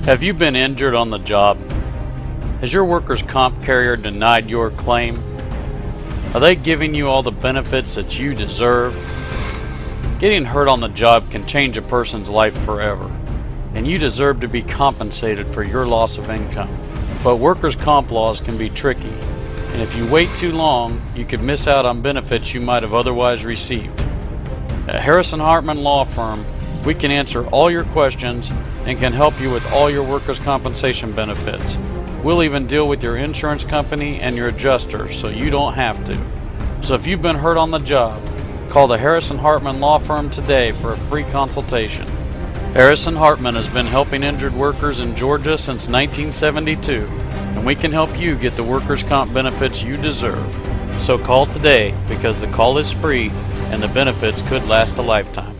Have you been injured on the job? Has your workers' comp carrier denied your claim? Are they giving you all the benefits that you deserve? Getting hurt on the job can change a person's life forever, and you deserve to be compensated for your loss of income. But workers' comp laws can be tricky, and if you wait too long, you could miss out on benefits you might have otherwise received. At Harrison Hartman Law Firm, we can answer all your questions and can help you with all your workers' compensation benefits. We'll even deal with your insurance company and your adjuster so you don't have to. So if you've been hurt on the job, call the Harrison Hartman Law Firm today for a free consultation. Harrison Hartman has been helping injured workers in Georgia since 1972, and we can help you get the workers' comp benefits you deserve. So call today because the call is free and the benefits could last a lifetime.